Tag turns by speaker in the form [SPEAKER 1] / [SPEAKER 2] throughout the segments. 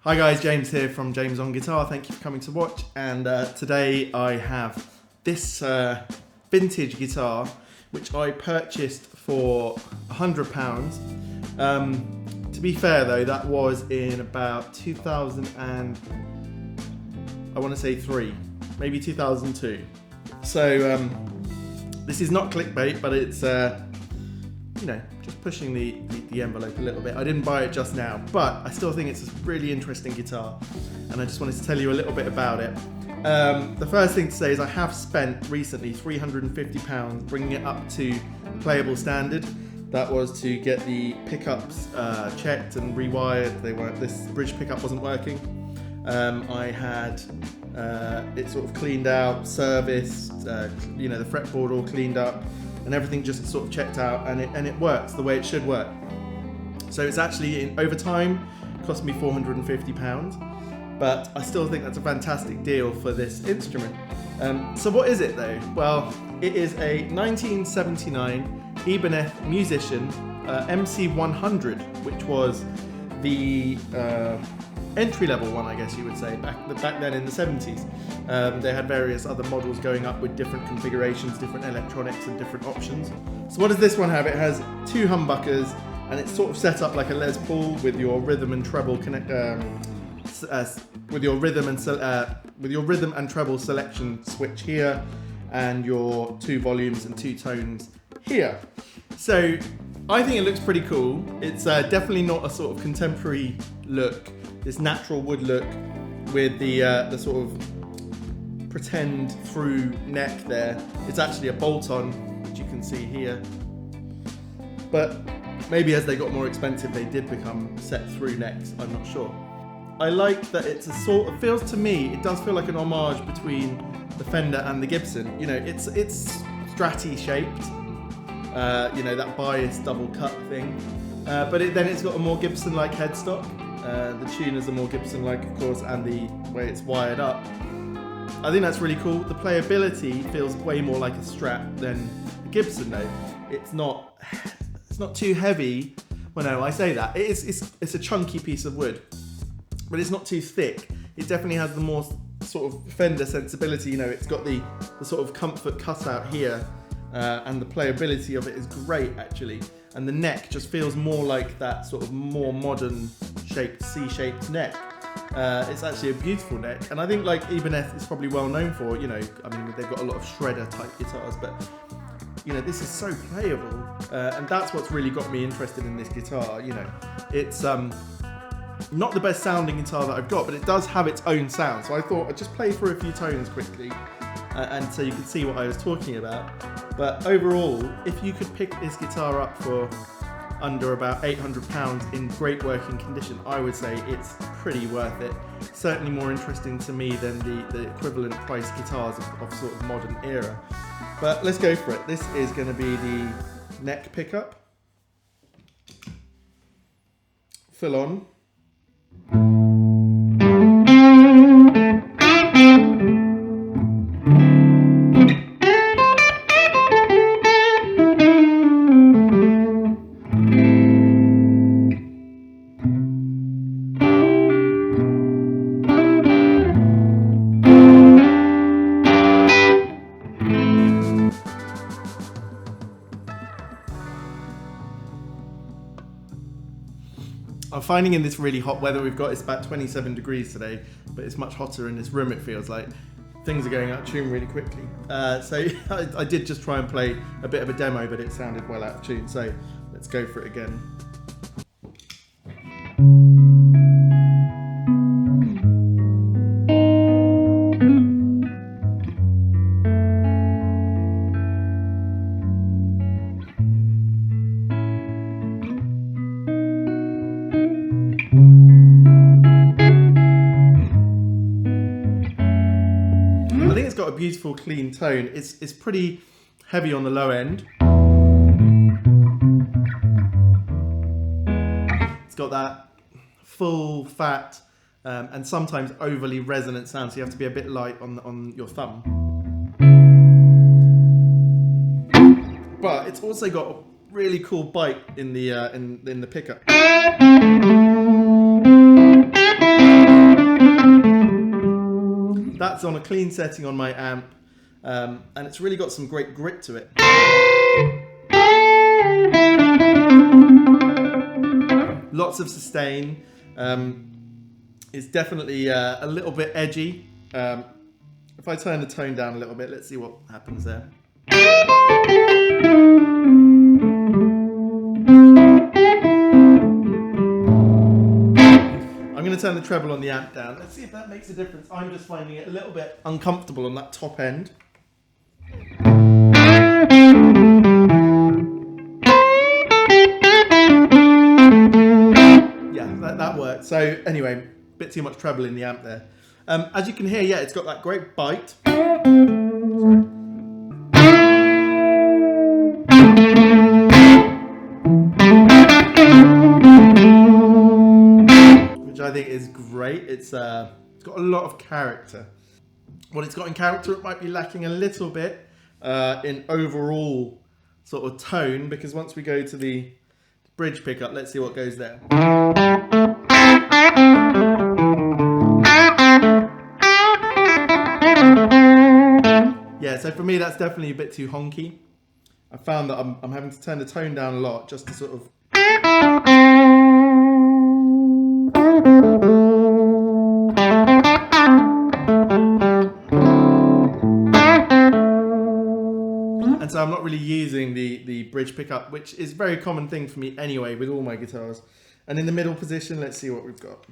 [SPEAKER 1] Hi guys, James here from James on Guitar. Thank you for coming to watch. And today I have this vintage guitar, which I purchased for £100. To be fair though, that was in about 2003, maybe 2002. So this is not clickbait, but it's just pushing the envelope a little bit. I didn't buy it just now, but I still think it's a really interesting guitar, and I just wanted to tell you a little bit about it. The first thing to say is I have spent recently £350 bringing it up to playable standard. That was to get the pickups checked and rewired. This bridge pickup wasn't working. I had it sort of cleaned out, serviced, the fretboard all cleaned up, and everything just sort of checked out, and it works the way it should work. So it's actually, over time, cost me £450, but I still think that's a fantastic deal for this instrument. So what is it though? Well, it is a 1979 Ibanez Musician MC 100, which was the entry-level one, I guess you would say, back then in the 70s. They had various other models going up with different configurations, different electronics and different options. So what does this one have? It has two humbuckers, and it's sort of set up like a Les Paul with your rhythm and treble with your rhythm and treble selection switch here, and your two volumes and two tones here. So I think it looks pretty cool. It's definitely not a sort of contemporary look, this natural wood look with the sort of pretend through neck there. It's actually a bolt-on, which you can see here. But maybe as they got more expensive, they did become set through necks, I'm not sure. I like that it's a sort of, feels to me, it does feel like an homage between the Fender and the Gibson. It's Stratty shaped, that bias double cut thing. But then it's got a more Gibson-like headstock. The tuners are more Gibson-like, of course, and the way it's wired up. I think that's really cool. The playability feels way more like a Strat than a Gibson, though. It's not too heavy. Well, no, I say that. It's a chunky piece of wood, but it's not too thick. It definitely has the more sort of Fender sensibility. It's got the sort of comfort cutout here, and the playability of it is great, actually. And the neck just feels more like that sort of more modern shaped, C-shaped neck. It's actually a beautiful neck, and I think like Ibanez is probably well known for, they've got a lot of shredder type guitars, but this is so playable, and that's what's really got me interested in this guitar. It's not the best sounding guitar that I've got, but it does have its own sound. So I thought I'd just play for a few tones quickly, and so you can see what I was talking about. But overall, if you could pick this guitar up for under about £800 in great working condition, I would say it's pretty worth it. Certainly more interesting to me than the equivalent price guitars of sort of modern era. But let's go for it. This is going to be the neck pickup. Full on. I'm finding in this really hot weather we've got, it's about 27 degrees today, but it's much hotter in this room, it feels like. Things are going out of tune really quickly. So I did just try and play a bit of a demo, but it sounded well out of tune, so let's go for it again. Got a beautiful clean tone. It's pretty heavy on the low end. It's got that full fat and sometimes overly resonant sound, so you have to be a bit light on your thumb. But it's also got a really cool bite in the pickup. that's on a clean setting on my amp, and it's really got some great grit to it. Lots of sustain. It's definitely a little bit edgy. If I turn the tone down a little bit, let's see what happens there. I'm going to turn the treble on the amp down. Let's see if that makes a difference. I'm just finding it a little bit uncomfortable on that top end. Yeah, that worked. So anyway, a bit too much treble in the amp there. As you can hear, yeah, it's got that great bite. Sorry. Which I think is great. It's got a lot of character. What it's got in character, it might be lacking a little bit in overall sort of tone, because once we go to the bridge pickup, let's see what goes there. Yeah, so for me that's definitely a bit too honky. I found that I'm having to turn the tone down a lot just to sort of... And so I'm not really using the bridge pickup, which is a very common thing for me anyway with all my guitars. And in the middle position, let's see what we've got.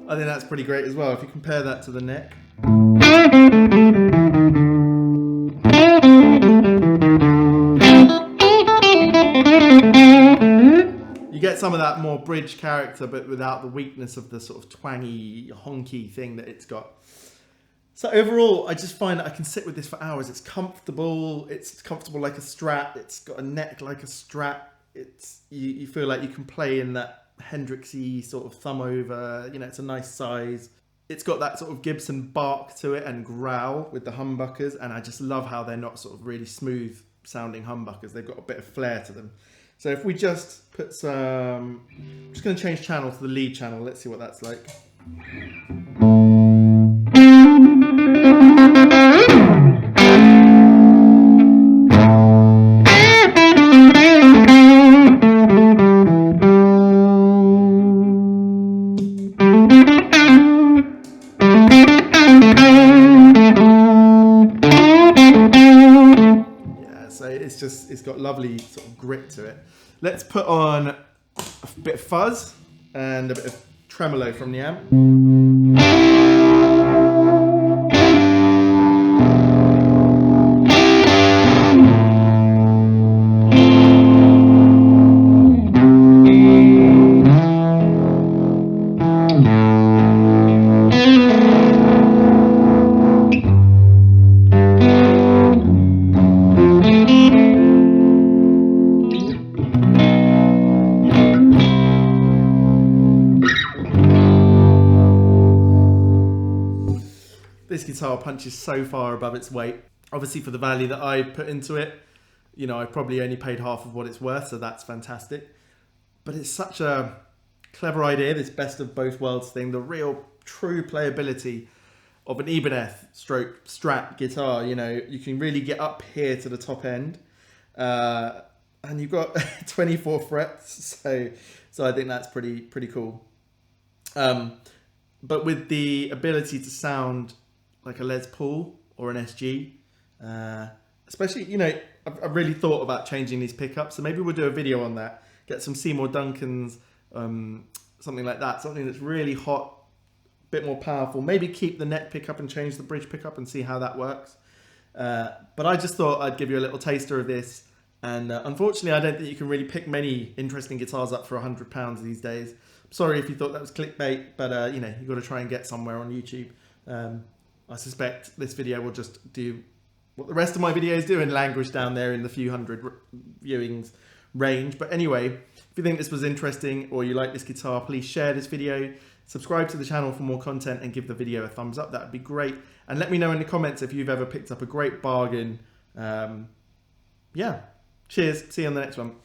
[SPEAKER 1] I think that's pretty great as well. If you compare that to the neck. You get some of that more bridge character, but without the weakness of the sort of twangy, honky thing that it's got. So overall, I just find that I can sit with this for hours. It's comfortable like a Strat. It's got a neck like a Strat. You feel like you can play in that Hendrixy sort of thumb over, you know, it's a nice size. It's got that sort of Gibson bark to it and growl with the humbuckers, and I just love how they're not sort of really smooth sounding humbuckers. They've got a bit of flair to them. So if we just put some, I'm just going to change channel to the lead channel. Let's see what that's like. It's got lovely sort of grit to it. Let's put on a bit of fuzz and a bit of tremolo from the amp. This guitar punches so far above its weight. Obviously for the value that I put into it, you know, I probably only paid half of what it's worth, so that's fantastic. But it's such a clever idea, this best of both worlds thing, the real true playability of an Ibanez stroke Strat guitar. You know, you can really get up here to the top end, and you've got 24 frets, so I think that's pretty cool. But with the ability to sound like a Les Paul or an SG, especially, you know, I've really thought about changing these pickups, so maybe we'll do a video on that. Get some Seymour Duncans, something like that, something that's really hot, a bit more powerful. Maybe keep the neck pickup and change the bridge pickup and see how that works. But I just thought I'd give you a little taster of this. And unfortunately, I don't think you can really pick many interesting guitars up for £100 these days. Sorry if you thought that was clickbait, but you know, you've got to try and get somewhere on YouTube. I suspect this video will just do what the rest of my videos do and languish down there in the few hundred viewings range. But anyway, if you think this was interesting or you like this guitar, please share this video. Subscribe to the channel for more content and give the video a thumbs up. That would be great. And let me know in the comments if you've ever picked up a great bargain. Yeah. Cheers. See you on the next one.